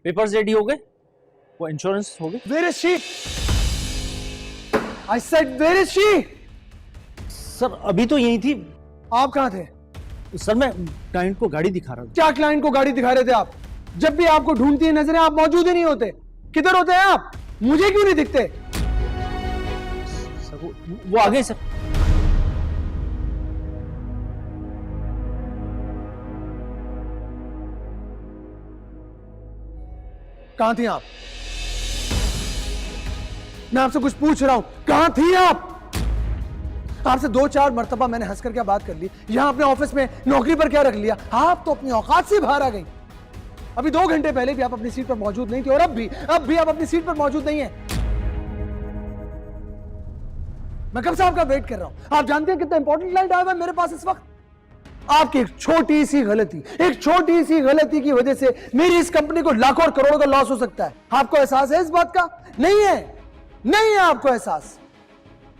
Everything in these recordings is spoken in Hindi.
पेपर्स रेडी हो गए, वो इंश्योरेंस हो गई। Where is she? I said where is she? Sir अभी तो यही थी। आप कहाँ थे? सर मैं क्लाइंट को गाड़ी दिखा रहा था। क्या क्लाइंट को गाड़ी दिखा रहे थे आप? जब भी आपको ढूंढती है नजरें आप मौजूद ही नहीं होते। किधर होते हैं आप? मुझे क्यों नहीं दिखते? सर वो आ गए सर। कहां थी आप? मैं आपसे कुछ पूछ रहा हूं, कहां थी आप? आपसे 2-4 मर्तबा मैंने हंस कर क्या बात कर ली, यहां अपने ऑफिस में नौकरी पर क्या रख लिया? आप तो अपनी औकात से बाहर आ गई। अभी 2 घंटे पहले भी आप अपनी सीट पर मौजूद नहीं थी और अब भी आप अपनी सीट पर मौजूद नहीं है। मैं कब से आपका वेट कर रहा हूं। आप जानते हैं कितना इंपॉर्टेंट क्लाइंट आया हुआ है मेरे पास इस वक्त। आपकी एक छोटी सी गलती की वजह से मेरी इस कंपनी को लाखों और करोड़ों का लॉस हो सकता है। आपको एहसास है इस बात का? नहीं है आपको एहसास।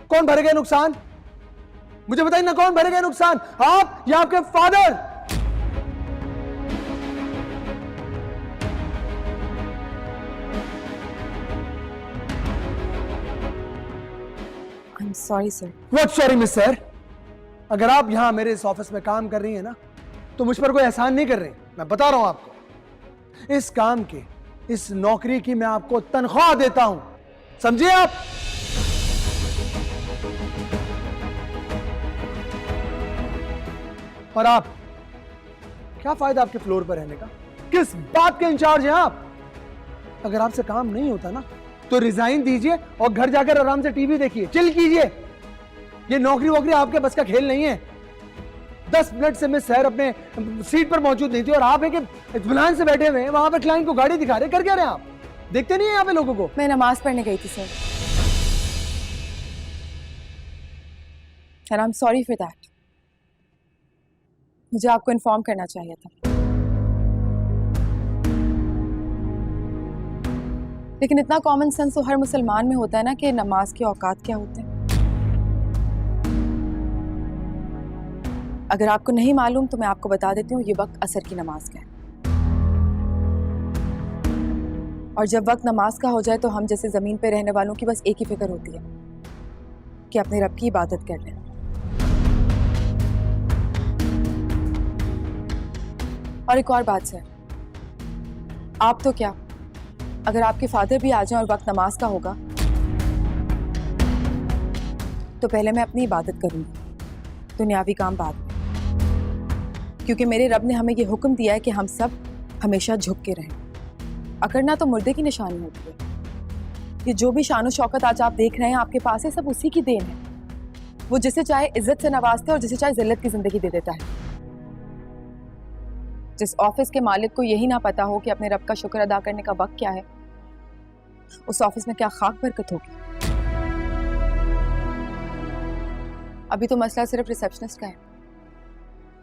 कौन भरेगा नुकसान? मुझे बताइए ना, कौन भरेगा नुकसान, आप या आपके father? I'm sorry, sir. What sorry, miss sir? अगर आप यहां मेरे इस ऑफिस में काम कर रही हैं ना, तो मुझ पर कोई एहसान नहीं कर रही। मैं बता रहा हूं आपको, इस काम के, इस नौकरी की मैं आपको तनख्वाह देता हूं, समझिए आप? और आप, क्या फायदा आपके फ्लोर पर रहने का? किस बात के इंचार्ज हैं आप? अगर आपसे काम नहीं होता ना, तो रिजाइन दीजिए और घर जाकर आराम से टीवी देखिए, चिल कीजिए। ये नौकरी वोकरी आपके बस का खेल नहीं है। 10 मिनट से मैं सर अपने सीट पर मौजूद नहीं थी और आप एक इत्मीनान से बैठे हुए हैं वहां पे क्लाइंट को गाड़ी दिखा रहे। कर क्या रहे हैं आप? देखते नहीं है यहाँ पे लोगों को? मैं नमाज पढ़ने गई थी, sir. And I'm sorry for that. मुझे आपको इन्फॉर्म करना चाहिए था, लेकिन इतना कॉमन सेंस तो हर मुसलमान में होता है ना कि नमाज के औकात क्या होते हैं। अगर आपको नहीं मालूम तो मैं आपको बता देती हूँ, ये वक्त असर की नमाज का है। और जब वक्त नमाज का हो जाए तो हम जैसे ज़मीन पे रहने वालों की बस एक ही फिक्र होती है कि अपने रब की इबादत कर लें। और एक और बात सर, आप तो क्या, अगर आपके फादर भी आ जाएं और वक्त नमाज का होगा तो पहले मैं अपनी इबादत करूंगी, दुनियावी काम बाद में, क्योंकि मेरे रब ने हमें ये हुक्म दिया है कि हम सब हमेशा झुक के रहें। अकड़ना तो मुर्दे की निशानी होती है। ये जो भी शान शौकत आज आप देख रहे हैं आपके पास है, सब उसी की देन है। वो जिसे चाहे इज्जत से नवाजता है और जिसे चाहे जिल्लत की जिंदगी दे देता है। जिस ऑफिस के मालिक को यही ना पता हो कि अपने रब का शुक्र अदा करने का वक्त क्या है, उस ऑफिस में क्या खाक बरकत होगी। अभी तो मसला सिर्फ रिसेप्शनिस्ट का है।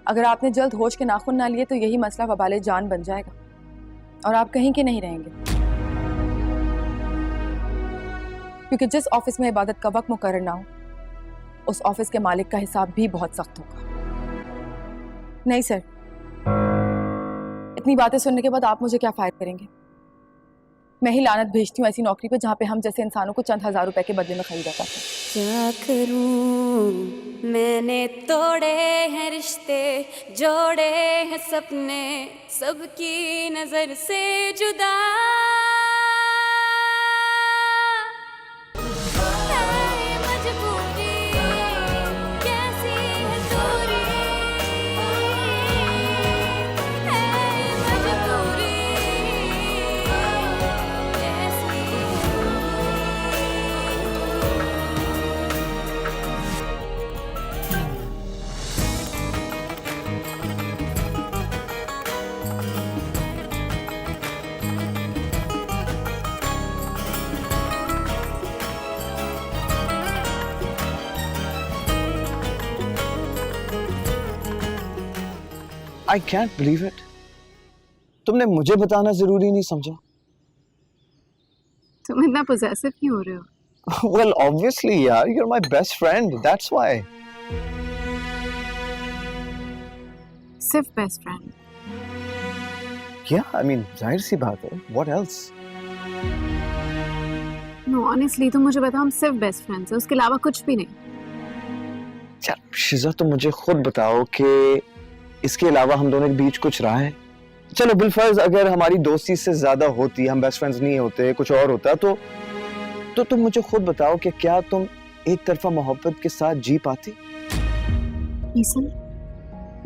अगर आपने जल्द होश के नाखून ना लिए तो यही मसला वबाले जान बन जाएगा और आप कहीं के नहीं रहेंगे, क्योंकि जिस ऑफिस में इबादत का वक्त मुकर्रर ना हो, उस ऑफिस के मालिक का हिसाब भी बहुत सख्त होगा। नहीं सर, इतनी बातें सुनने के बाद आप मुझे क्या फायर करेंगे? मैं ही लानत भेजती हूँ ऐसी नौकरी पे जहाँ पे हम जैसे इंसानों को चंद हजार रुपए के बदले में खरीदा जाता है। क्या करूं, मैंने तोड़े हैं रिश्ते, जोड़े हैं सपने, सबकी नजर से जुदा। I can't believe it. तुमने मुझे बताना जरूरी नहीं समझा? तुम इतना पोजेसिव क्यों हो रहे हो? Well, obviously, यार, you're my best friend. That's why. सिर्फ बेस्ट फ्रेंड? क्या आई मीन जाहिर सी बात है, व्हाट एल्स? नो ऑनेस्टली तो मुझे बता, हम सिर्फ बेस्ट फ्रेंड्स हैं, उसके अलावा कुछ भी नहीं। यार शिजा, तुम मुझे खुद बताओ कि इसके अलावा हम दोनों के बीच कुछ रहा है? चलो बिलफर्ज अगर हमारी दोस्ती से ज्यादा होती, हम बेस्ट फ्रेंड्स नहीं होते, कुछ और होता, तो तुम मुझे खुद बताओ कि क्या तुम एक तरफा मोहब्बत के साथ जी पाती? ईसन,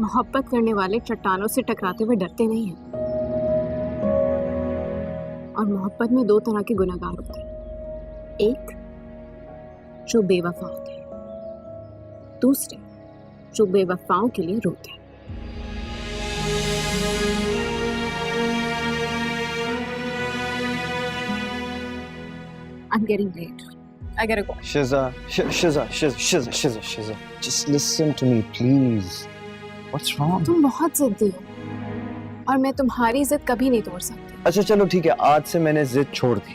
मोहब्बत करने वाले चट्टानों से टकराते हुए डरते नहीं हैं। और मोहब्बत में दो तरह के गुनहगार होते हैं, एक जो बेवफा होते हैं, दूसरे जो बेवफाओं के लिए रोते हैं। I'm getting late. I gotta go. Shiza, just listen to me, please. What's wrong? तुम बहुत जिद्दी हो और मैं तुम्हारी जिद कभी नहीं तोड़ सकती। अच्छा चलो ठीक है, आज से मैंने जिद छोड़ दी,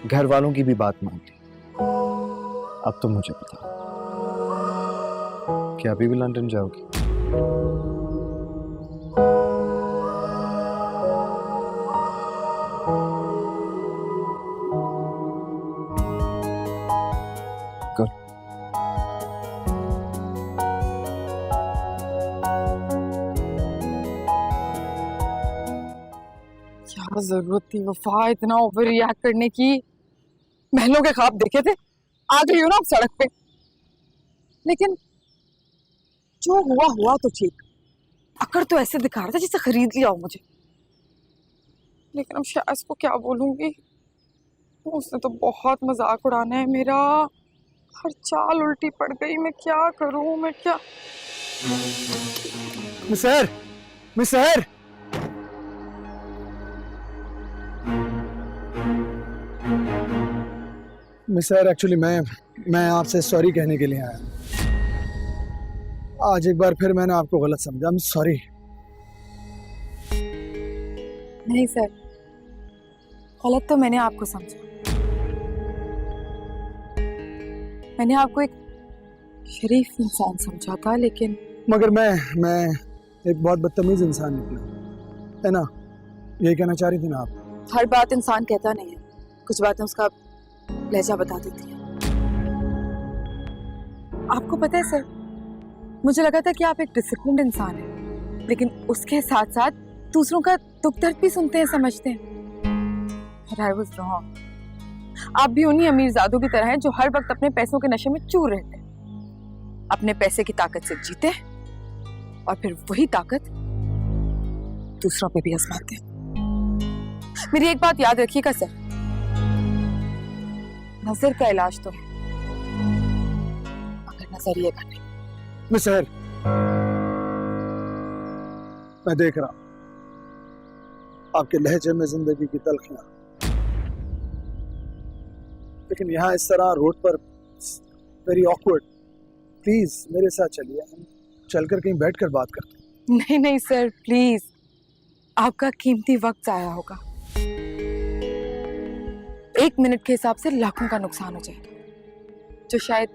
घर वालों की भी बात मान ली। अब तो मुझे बता, क्या अभी भी लंदन जाओगी? Good. क्या जरूरत थी वफा इतना ओवर रिएक्ट करने की? महलों के ख्वाब देखे थे, आ गई हो ना अब सड़क पे। लेकिन जो हुआ हुआ तो ठीक, अकड़ तो ऐसे दिखा रहा था जैसे खरीद लिया हो मुझे। लेकिन अब शायद को क्या बोलूंगी, उसने तो बहुत मजाक उड़ाना है मेरा। हर चाल उल्टी पड़ गई, मैं क्या करूं, मैं क्या। मिस्टर मिस्टर एक्चुअली मैं आपसे सॉरी कहने के लिए आया। आज एक बार फिर मैंने आपको गलत समझा। I am sorry. नहीं सर, गलत तो मैंने आपको समझा। मैंने आपको एक शरीफ इंसान समझा था, लेकिन मगर मैं एक बहुत बदतमीज इंसान निकला, है ना? यही कहना चाह रही थी ना आप? हर बात इंसान कहता नहीं है, कुछ बातें उसका लहजा बता देती है। आपको पता है सर, मुझे लगा था कि आप एक डिसिप्लिन्ड इंसान हैं, लेकिन उसके साथ साथ दूसरों का दुख दर्द भी सुनते हैं, समझते हैं। But I was wrong. आप भी उन्हीं अमीरजादों की तरह हैं जो हर वक्त अपने पैसों के नशे में चूर रहते हैं, अपने पैसे की ताकत से जीते हैं और फिर वही ताकत दूसरों पे भी आजमाते हैं। मेरी एक बात याद रखिएगा सर, नजर का इलाज तो है, मगर नजरिए का नहीं। मिस्टर, मैं देख रहा आपके लहजे में जिंदगी की तलखियां, लेकिन यहाँ इस तरह रोड पर वेरी ऑकवर्ड। प्लीज मेरे साथ चलिए, हम चलकर कहीं बैठकर बात करते हैं। नहीं नहीं सर, प्लीज, आपका कीमती वक्त जाया होगा। 1 मिनट के हिसाब से लाखों का नुकसान हो जाएगा, जो शायद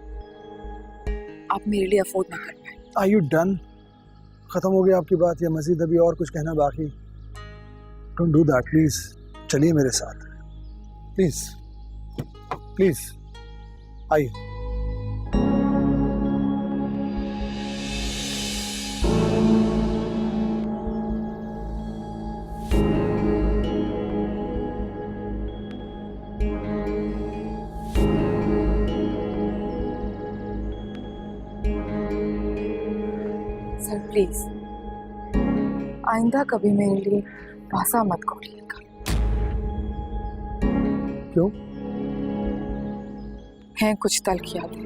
आप मेरे लिए अफोर्ड ना कर पाए। Are you done? खत्म हो गया आपकी बात या मजीद अभी और कुछ कहना बाकी? Don't do that please. चलिए मेरे साथ, प्लीज प्लीज आइए। सर प्लीज, आइंदा कभी मेरे लिए भाषा मत खोलिएगा। क्यों? हैं कुछ तल्ख यादें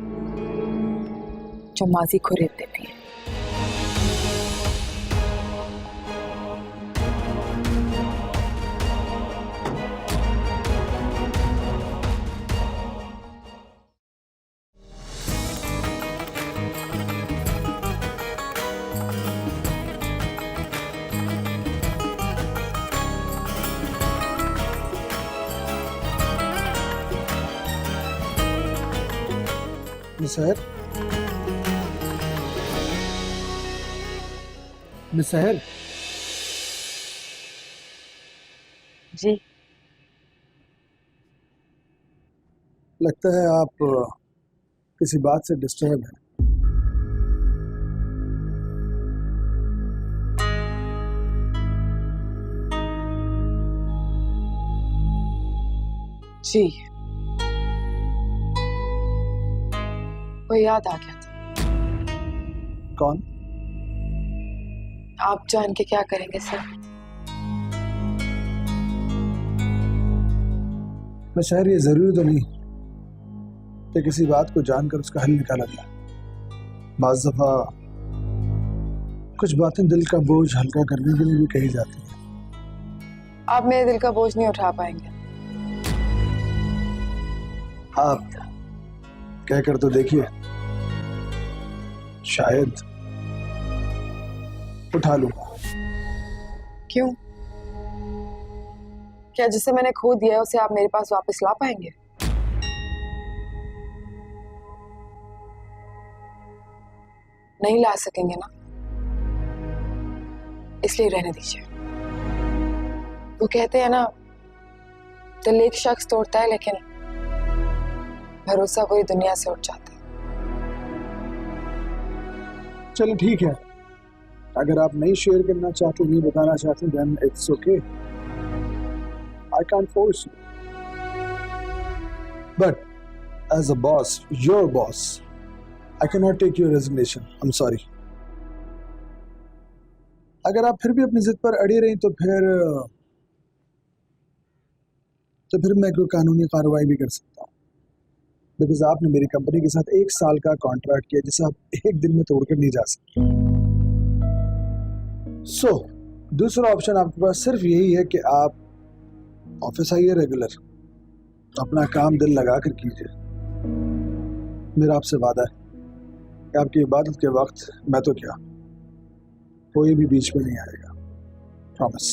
जो माजी को रेत देती है। मिस्टर, मिस्टर, जी लगता है आप किसी बात से डिस्टर्ब हैं। जी वो याद आ गया था। कौन? आप जान के क्या करेंगे सर? मैं शहर ये जरूरी तो नहीं कि किसी बात को जानकर उसका हल निकाला जाए। बाज़ दफा कुछ बातें दिल का बोझ हल्का करने के लिए भी कही जाती हैं। आप मेरे दिल का बोझ नहीं उठा पाएंगे। आप कहकर तो देखिए, शायद उठा लूंगा। क्यों? क्या जिसे मैंने खो दिया है उसे आप मेरे पास वापस ला पाएंगे? नहीं ला सकेंगे ना, इसलिए रहने दीजिए। वो कहते हैं ना, दिल एक शख्स तोड़ता है लेकिन भरोसा पूरी दुनिया से उठ जाता है। चलो ठीक है, अगर आप नहीं शेयर करना चाहते, नहीं बताना चाहते, then it's okay. I can't force you. But as a boss, your boss, I cannot take your resignation. I'm sorry. अगर आप फिर भी अपनी जिद पर अड़ी रही तो फिर मैं कोई कानूनी कार्रवाई भी कर सकता हूँ, बिकॉज आपने मेरी कंपनी के साथ 1 साल का कॉन्ट्रैक्ट किया जिसे आप एक दिन में तोड़कर नहीं जा सकते। सो दूसरा ऑप्शन आपके पास सिर्फ यही है कि आप ऑफिस आइए रेगुलर, अपना काम दिल लगा कर कीजिए। मेरा आपसे वादा है कि आपकी इबादत के वक्त मैं तो क्या, कोई भी बीच में नहीं आएगा। प्रॉमिस।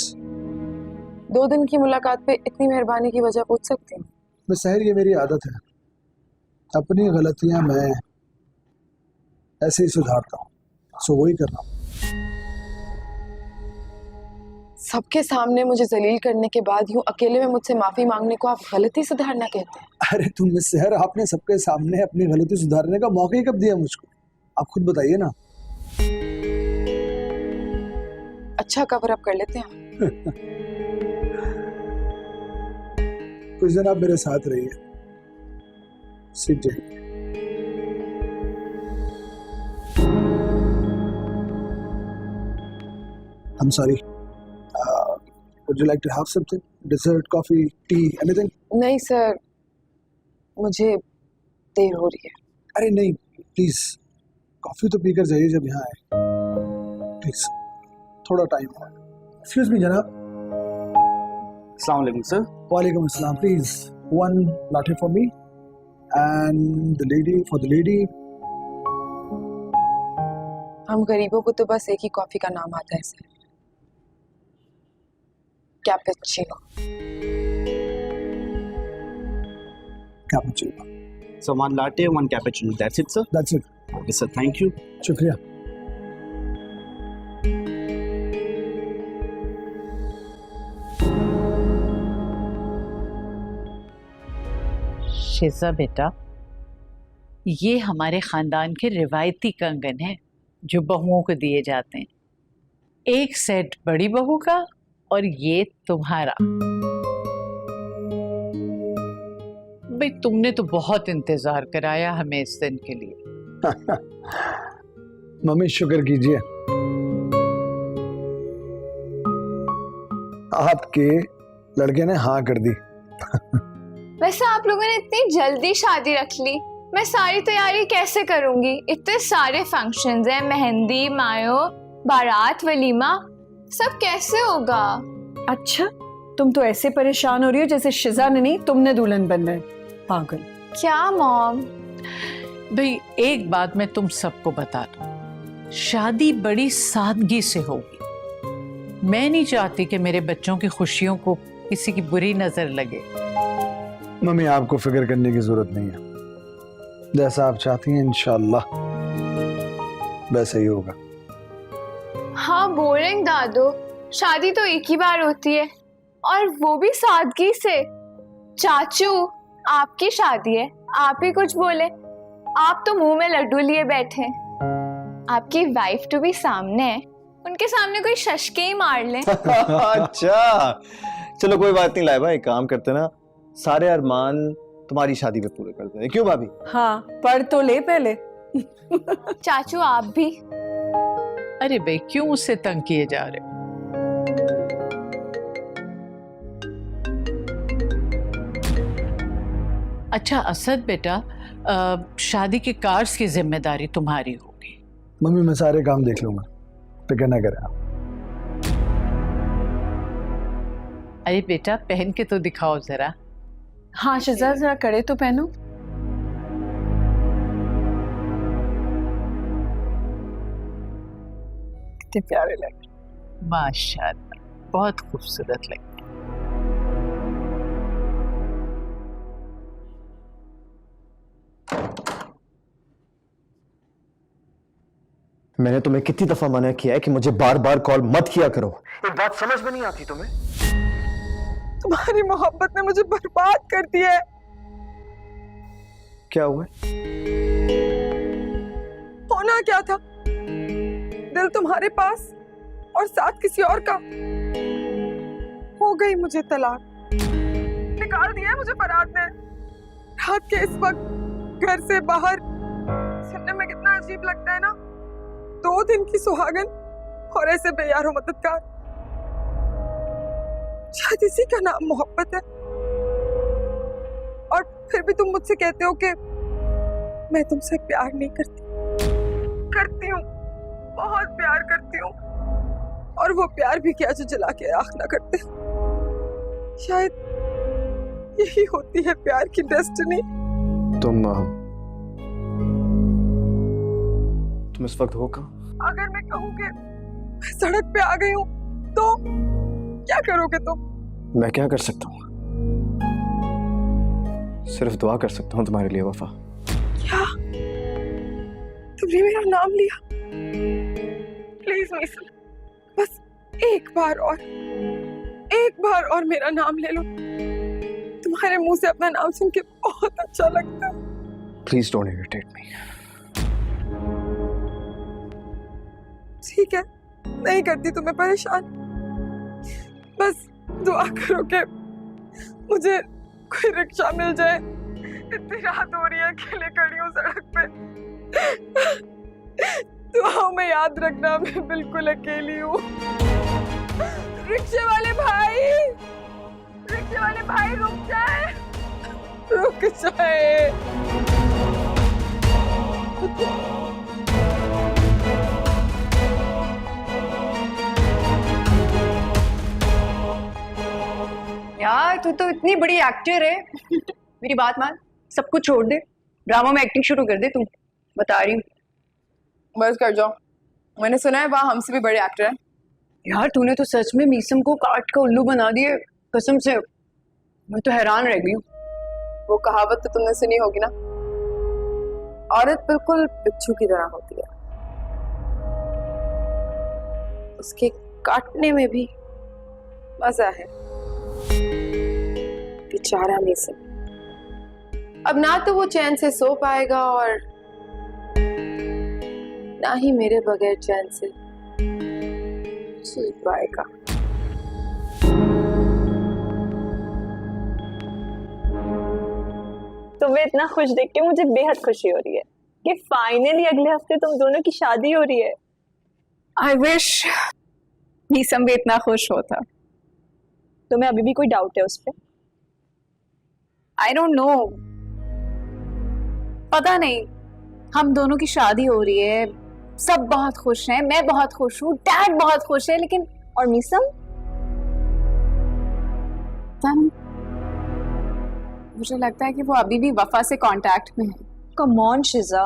2 दिन की मुलाकात पे इतनी मेहरबानी की वजह पूछ सकती हूँ? मैं सहर, ये मेरी आदत है, अपनी गलतियां मैं ऐसे ही सुधारता हूँ, सो वही कर रहा हूँ। सबके सामने मुझे जलील करने के बाद यूं अकेले में मुझसे माफी मांगने को आप गलती सुधारना कहते हैं? अरे तुम मिस सहर, आपने सबके सामने अपनी गलती सुधारने का मौका ही कब दिया मुझको? आप खुद बताइए ना। अच्छा कवर अप कर लेते हैं। कुछ दिन आप मेरे साथ रहिए, सीख जाइए। I'm sorry. Would you like to have something? Dessert, coffee, tea, anything? नहीं सर, मुझे देर हो रही है। अरे नहीं, प्लीज कॉफी तो पीकर जाइए जब यहाँ आए, प्लीज थोड़ा टाइम है। एक्सक्यूज मी जनाब। अस्सलाम वालेकुम सर। वालेकुम अस्सलाम। Please 1 latte for me and the lady for the lady. हम गरीबों को तो बस एक ही कॉफी का नाम आता है sir, cappuccino. Cappuccino. So 1 latte, 1 cappuccino. That's it, sir? That's it. Okay, sir. Thank you. शुक्रिया। शिजा बेटा, ये हमारे खानदान के रिवायती कंगन हैं जो बहुओं को दिए जाते हैं। एक सेट बड़ी बहू का और ये तुम्हारा। भाई तुमने तो बहुत इंतजार कराया हमें इस दिन के लिए। मम्मी शुक्र कीजिए, आपके लड़के ने हाँ कर दी। वैसे आप लोगों ने इतनी जल्दी शादी रख ली, मैं सारी तैयारी कैसे करूंगी? इतने सारे फंक्शंस हैं, मेहंदी, मायो, बारात, वलीमा, सब कैसे होगा? अच्छा, तुम तो ऐसे परेशान हो रही हो जैसे शिजा ने नहीं तुमने दुल्हन बनना है। पागल। क्या मॉम? भाई एक बात मैं तुम सबको बता दूं, शादी बड़ी सादगी से होगी। मैं नहीं चाहती कि मेरे बच्चों की खुशियों को किसी की बुरी नजर लगे। मम्मी आपको फिक्र करने की जरूरत नहीं है, जैसा आप चाहती हैं इंशाल्लाह वैसे ही होगा। हाँ बोरिंग दादू, शादी तो एक ही बार होती है और वो भी सादगी से। चाचू, आपकी शादी है, आप ही कुछ बोले। आप तो मुंह में लड्डू लिए बैठे। आपकी वाइफ तो भी सामने है, उनके सामने कोई शशके ही मार ले। अच्छा चलो कोई बात नहीं लाइबा, एक काम करते ना, सारे अरमान तुम्हारी शादी पे पूरे करते हैं, क्यों भाभी? हाँ, पढ़ तो ले पहले। चाचू आप भी। अरे भाई क्यों उससे तंग किए जा रहे हो? अच्छा असद बेटा, शादी के कार्ड्स की जिम्मेदारी तुम्हारी होगी। मम्मी मैं सारे काम देख लूंगा, फिक्र ना करें आप। अरे बेटा पहन के तो दिखाओ जरा। हाँ शिजा, जरा कड़े तो पहनो। कितने प्यारे लग रहे। माशाल्लाह, बहुत खूबसूरत लगे। मैंने तुम्हें कितनी दफा मना किया है कि मुझे बार बार कॉल मत किया करो। एक बात समझ में नहीं आती तुम्हें? तुम्हारी मोहब्बत ने मुझे बर्बाद कर दिया है। क्या हुआ? होना क्या था, दिल तुम्हारे पास और साथ किसी और का। हो गई मुझे तलाक, निकाल दिया है मुझे फराद ने। रात के इस वक्त घर से बाहर, सुनने में कितना अजीब लगता है ना, 2 दिन की सुहागन और ऐसे बेयारो मददगार। शायद इसी का नाम मोहब्बत है। और फिर भी तुम मुझसे कहते हो कि मैं तुमसे प्यार नहीं करती। करती हूँ, बहुत प्यार करती हूँ। और वो प्यार भी क्या जो जला के राख ना करते। शायद यही होती है प्यार की डेस्टिनी। तुम इस वक्त हो कहाँ? अगर मैं कहूँ कि मैं सड़क पे आ गई हूँ तो क्या करोगे तुम? मैं क्या कर सकता हूँ? सिर्फ दुआ कर सकता हूँ तुम्हारे लिए वफा। क्या तुमने मेरा नाम लिया? प्लीज मिसल, बस एक बार और मेरा नाम ले लो। तुम्हारे मुंह से अपना नाम सुन के बहुत अच्छा लगता है। Please don't irritate me. ठीक है, नहीं करती तुम्हें परेशान। बस दुआ करो कि मुझे कोई रिक्शा मिल जाए। इतनी रात हो रही है, अकेले खड़ी हूँ सड़क पे। दुआओं में याद रखना मैं बिल्कुल अकेली हूँ। रिक्शे वाले भाई रुक जाए। यार तू तो इतनी बड़ी एक्टर है। मेरी बात मान, सब कुछ छोड़ दे, ड्रामा में एक्टिंग शुरू कर दे। तुम बता रही हूँ। बस कर जाओ, मैंने सुना है वहाँ हमसे भी बड़े एक्टर हैं। यार तूने तो सच में मीसम को काट का उल्लू बना दिए, कसम से। मैं तो हैरान रह गई हूँ। वो कहावत तो तुमने सुनी होगी ना, औरत बिल्कुल बिच्छू की तरह होती है, उसके काटने में भी मजा है। बेचारा मीसम, अब ना तो वो चैन से सो पाएगा और ना ही मेरे बगैर चैन से सो पाएगा। तुम्हें इतना खुश देख के मुझे बेहद खुशी हो रही है कि फाइनली अगले हफ्ते तुम दोनों की शादी हो रही है। आई विश मीसम भी इतना खुश होता। तुम्हें अभी भी कोई डाउट है उस पर? आई डोंट नो, पता नहीं। हम दोनों की शादी हो रही है, सब बहुत खुश हैं, मैं बहुत खुश हूँ, डैड बहुत खुश है, लेकिन और मीसम? मुझे लगता है कि वो अभी भी वफा से कांटेक्ट में है। कम ऑन शिजा,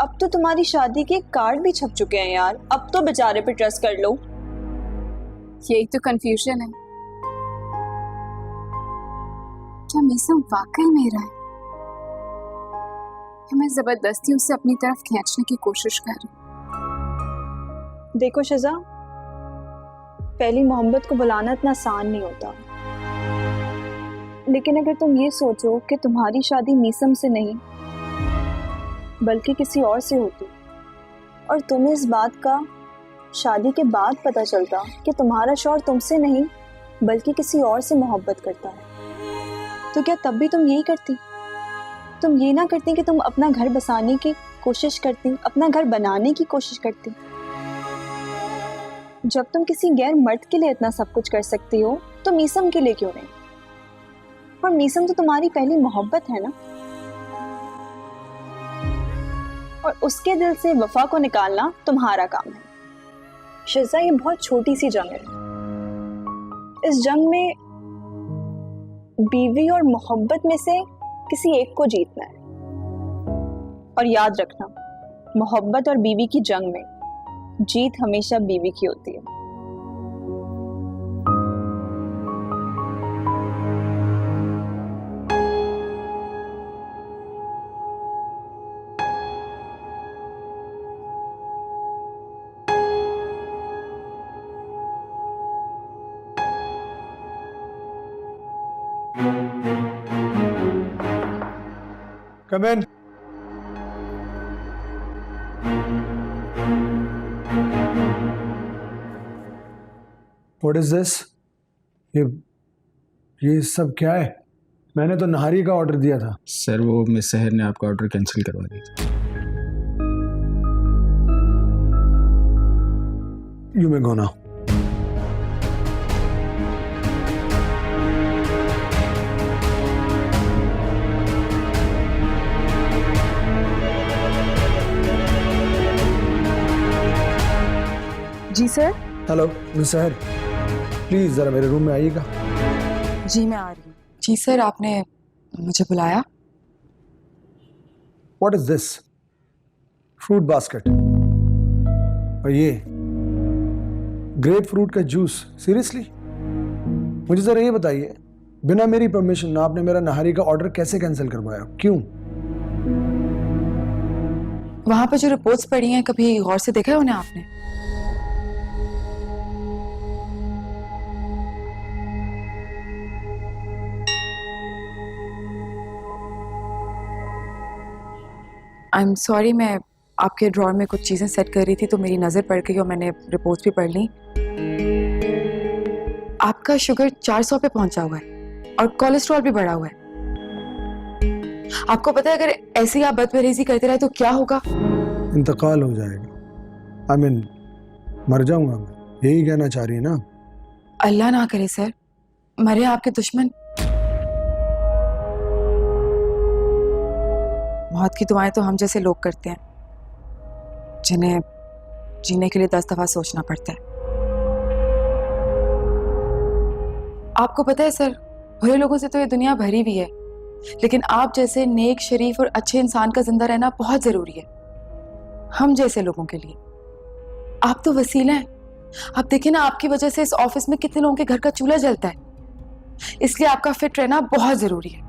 अब तो तुम्हारी शादी के कार्ड भी छप चुके हैं यार। अब तो बेचारे पे ट्रस्ट कर लो। यही तो कंफ्यूजन है, क्या मीसम वाकई मेरा है कि मैं जबरदस्ती उसे अपनी तरफ खींचने की कोशिश कर रही हूँ? देखो शिजा, पहली मोहब्बत को बुलाना इतना आसान नहीं होता। लेकिन अगर तुम ये सोचो कि तुम्हारी शादी मीसम से नहीं बल्कि किसी और से होती और तुम्हें इस बात का शादी के बाद पता चलता कि तुम्हारा शौहर तुमसे नहीं बल्कि किसी और से मोहब्बत करता है, तो क्या तब भी तुम यही करती? तुम ये ना करती कि तुम अपना घर बसाने की कोशिश करती, अपना घर बनाने की कोशिश करती? जब तुम किसी गैर मर्द के लिए इतना सब कुछ कर सकती हो तो मीसम के लिए क्यों नहीं? और मीसम तो तुम्हारी पहली मोहब्बत है ना, और उसके दिल से वफा को निकालना तुम्हारा काम है। शिज़ा, ये बहुत छोटी सी जंग है। इस जंग में बीवी और मोहब्बत में से किसी एक को जीतना है। और याद रखना, मोहब्बत और बीवी की जंग में जीत हमेशा बीवी की होती है। Come in. What is this? ये सब क्या है? मैंने तो नहारी का ऑर्डर दिया था। सर वो मिस सहर ने आपका ऑर्डर कैंसिल करवा दिया था। You may go now. जी sir. Hello miss Sahar, please जरा मेरे रूम में आइएगा। जी मैं आ रही हूँ। जी सर, आपने मुझे बुलाया? What is this? Fruit basket और ये ग्रेप फ्रूट का जूस। सीरियसली मुझे जरा ये बताइए, बिना मेरी परमिशन आपने मेरा नहारी का ऑर्डर कैसे कैंसिल करवाया? क्यों? वहां पर जो रिपोर्ट्स पड़ी हैं, कभी गौर से देखा है उन्हें आपने? आई एम सॉरी, मैं आपके ड्रॉर में कुछ चीज़ें सेट कर रही थी तो मेरी नज़र पड़ गई और मैंने रिपोर्ट्स भी पढ़ ली। आपका शुगर 400 पे पहुंचा हुआ है और कोलेस्ट्रॉल भी बढ़ा हुआ है। आपको पता है अगर ऐसे ही आप बदपरहेजी करते रहे तो क्या होगा? इंतकाल हो जाएगा। आई मीन मर जाऊंगा मैं, यही कहना चाह रही है ना? अल्लाह ना करे सर, मरे आपके दुश्मन। मौत की दुआएं तो हम जैसे लोग करते हैं जिन्हें जीने के लिए 10 दफा सोचना पड़ता है। आपको पता है सर, बुरे लोगों से तो ये दुनिया भरी हुई है, लेकिन आप जैसे नेक, शरीफ और अच्छे इंसान का जिंदा रहना बहुत जरूरी है हम जैसे लोगों के लिए। आप तो वसीला हैं। आप देखिए ना, आपकी वजह से इस ऑफिस में कितने लोगों के घर का चूल्हा जलता है, इसलिए आपका फिट रहना बहुत जरूरी है।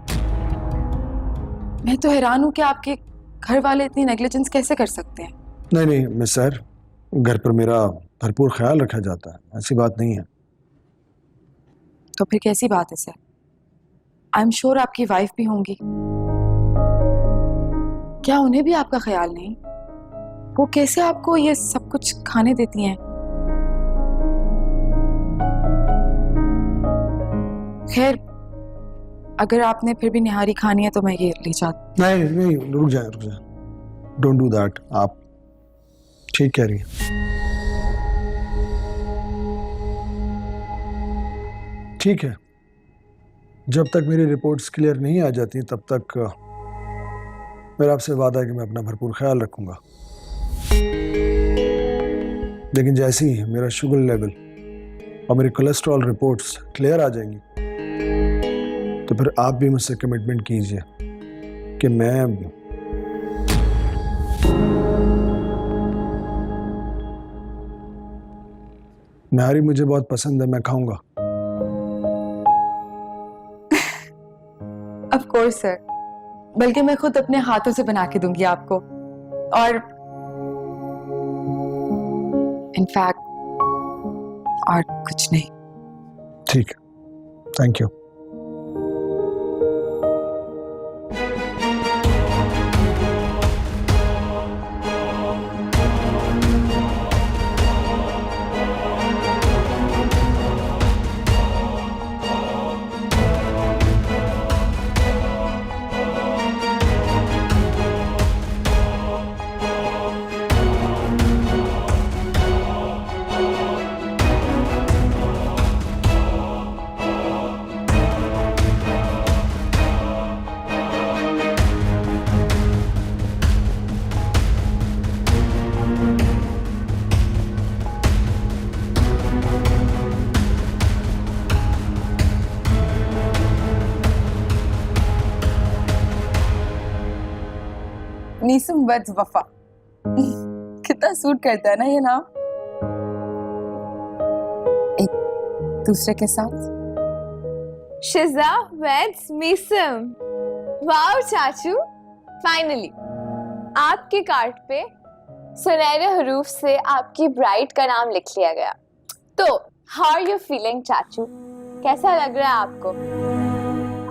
मैं तो हैरान हूं कि आपके घर वाले इतनी नेग्लिजेंस कैसे कर सकते हैं। नहीं नहीं मिस सर, घर पर मेरा भरपूर ख्याल रखा जाता है, ऐसी बात नहीं है। तो फिर कैसी बात है सर? आई एम श्योर आपकी वाइफ भी होंगी, क्या उन्हें भी आपका ख्याल नहीं? वो कैसे आपको ये सब कुछ खाने देती हैं? खैर, अगर आपने फिर भी निहारी खानी है तो मैं ये ले जाती। नहीं नहीं, रुक जाए। Don't do that. आप ठीक कह रही हैं। ठीक है, जब तक मेरी रिपोर्ट्स क्लियर नहीं आ जाती तब तक मेरा आपसे वादा है कि मैं अपना भरपूर ख्याल रखूंगा। लेकिन जैसे ही मेरा शुगर लेवल और मेरी कोलेस्ट्रॉल रिपोर्ट्स क्लियर आ जाएंगी तो फिर आप भी मुझसे कमिटमेंट कीजिए कि मैं नहारी मुझे बहुत पसंद है, मैं खाऊंगा। ऑफ कोर्स सर, बल्कि मैं खुद अपने हाथों से बना के दूंगी आपको, और इनफैक्ट और कुछ नहीं। ठीक है, थैंक यू। मीसम वेड्स वफा। कितना सूट करता है ना ये नाम एक दूसरे के साथ। शिजा वेड्स मीसम। वाओ चाचू, फाइनली आपके कार्ड पे सुनहरे हरूफ से आपकी ब्राइड का नाम लिख लिया गया। तो हाउ आर यू फीलिंग चाचू, कैसा लग रहा है आपको?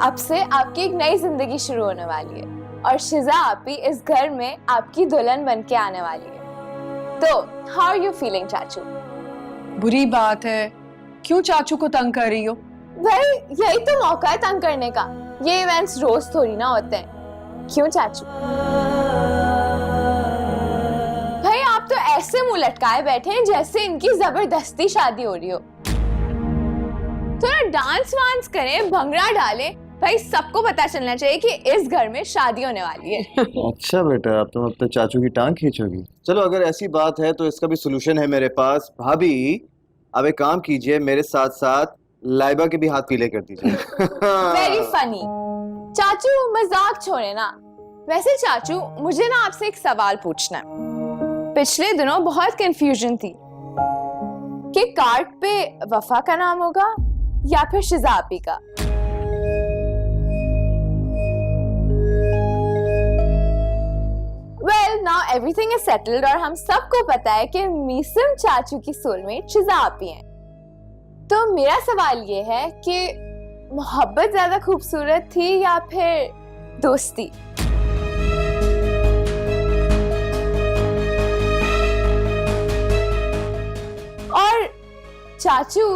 अब से आपकी एक नई जिंदगी शुरू होने वाली है और शिजा आपी इस घर में आपकी दुल्हन बन के आने वाली है। तो हाउ आर यू फीलिंग चाचू? बुरी बात है, क्यों चाचू को तंग कर रही हो? भाई यही तो मौका है तंग करने का, ये इवेंट्स रोज थोड़ी ना होते हैं। क्यों चाचू? भाई आप तो ऐसे मुंह लटकाए बैठे हैं जैसे इनकी जबरदस्ती शादी हो रही हो। थोड़ा डांस वांस करें, भंगड़ा डालें, भाई सबको पता चलना चाहिए कि इस घर में शादी होने वाली है। अच्छा बेटा, अब तुम अपने चाचू की टांग खींचोगी। चलो अगर ऐसी बात है तो इसका भी सोल्यूशन है मेरे पास। भाभी अब एक काम कीजिए, मेरे साथ साथ लाइबा के भी हाथ पीले कर दीजिए। Very funny. चाचू मजाक छोड़े ना। वैसे चाचू मुझे ना आपसे एक सवाल पूछना है। पिछले दिनों बहुत कंफ्यूजन थी कि कार्ड पे वफा का नाम होगा या फिर शिजा आपी का। Well, now everything is settled और हम सबको पता है कि मीसम चाचू की सोलमेट शिजा आपी हैं। तो मेरा सवाल ये है कि मोहब्बत ज्यादा खूबसूरत थी या फिर दोस्ती? और चाचू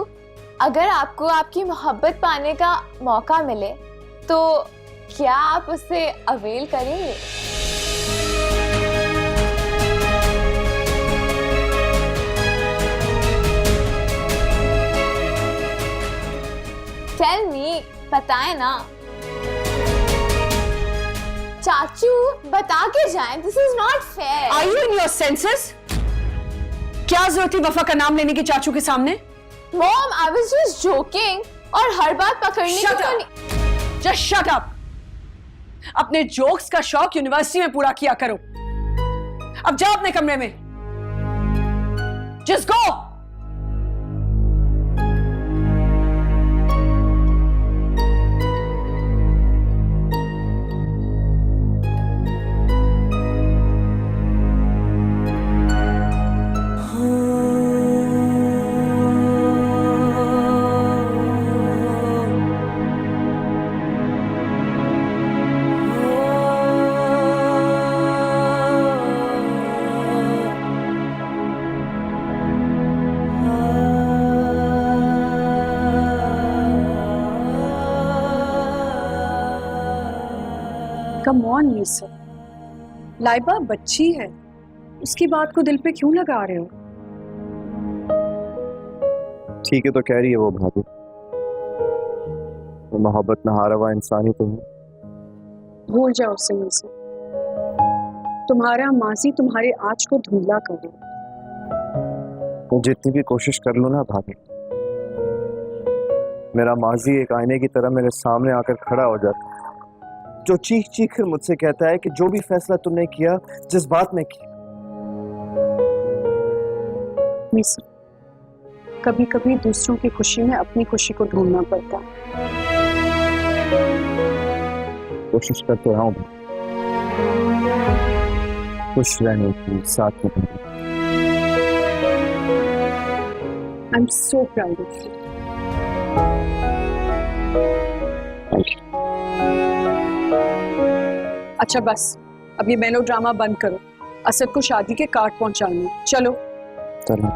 अगर आपको आपकी मोहब्बत पाने का मौका मिले तो क्या आप उसे अवेल करेंगे? Tell me, बताएं ना। चाचू बता के जाएं, this is not fair. Are you in your senses? क्या जरूरत थी वफा का नाम लेने की चाचू के सामने? Mom, I was just joking. और हर बात पकड़ने Shut की up. Just shut up. अपने जोक्स का शौक यूनिवर्सिटी में पूरा किया करो। अब जाओ अपने कमरे में। Just go. Come on Meesam, Laiba बच्ची है, उसकी बात को दिल पे क्यों लगा रहे हो? ठीक है तो कह रही है वो भाभी, वो मोहब्बत में हारा हुआ इंसान ही तो है। भूल जाओ उसे मीसम, तुम्हारा माजी तुम्हारे आज को धुंधला कर दो। तो जितनी भी कोशिश कर लो ना भाभी, मेरा माजी एक आईने की तरह मेरे सामने आकर खड़ा हो जाता है, जो चीख चीख कर मुझसे कहता है कि जो भी फैसला तुमने किया, जिस बात में किया। मीसम, कभी कभी दूसरों की खुशी में अपनी खुशी को ढूंढना पड़ता है। कोशिश करते रहा हूं खुश रहने की, साथ में। I am so proud of you. Thank you. अच्छा बस, अब ये मेलो ड्रामा बंद करो। असद को शादी के कार्ड पहुंचाने, चलो। चलो।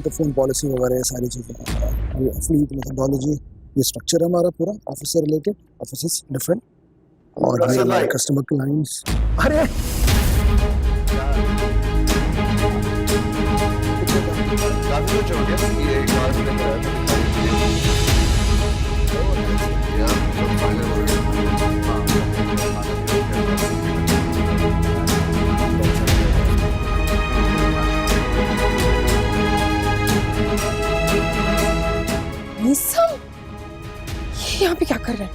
ये तो फ़ोन पॉलिसी वगैरह ये सारी चीज़ें, ये फ्लीट मेथोडोलॉजी, ये स्ट्रक्चर है हमारा पूरा ऑफिस से रिलेटेड, ऑफिस डिफरेंट, और ये हमारे कस्टमर क्लाइंट्स। अरे काफी कुछ हो गया ये क्लास में कराया मीसम, ये यहाँ पे क्या कर रहे हैं?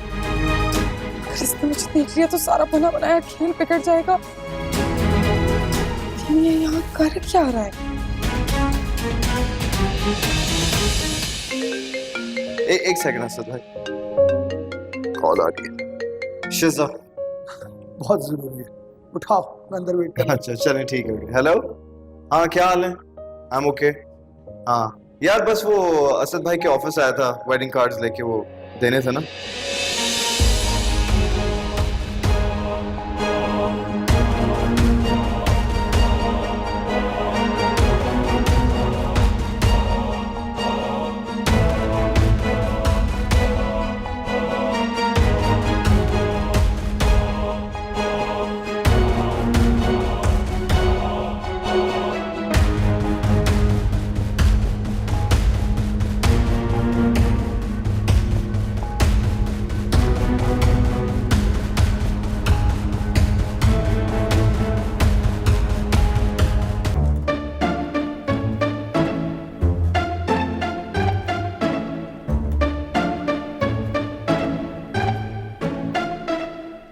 अगर इसने मुझे देख लिया तो सारा बना बनाया खेल बिगड़ जाएगा। ये यहाँ कर क्या रहा है? एक सेकंड असद भाई, कॉल आ रही है। शिजा बहुत ज़रूरी है, उठाओ, मैं अंदर वेट कर। अच्छा चलें ठीक है। हेलो, हाँ क्या हाल है? I am okay. हाँ यार बस वो असद भाई के ऑफिस आया था, वेडिंग कार्ड्स लेके, वो देने थे ना।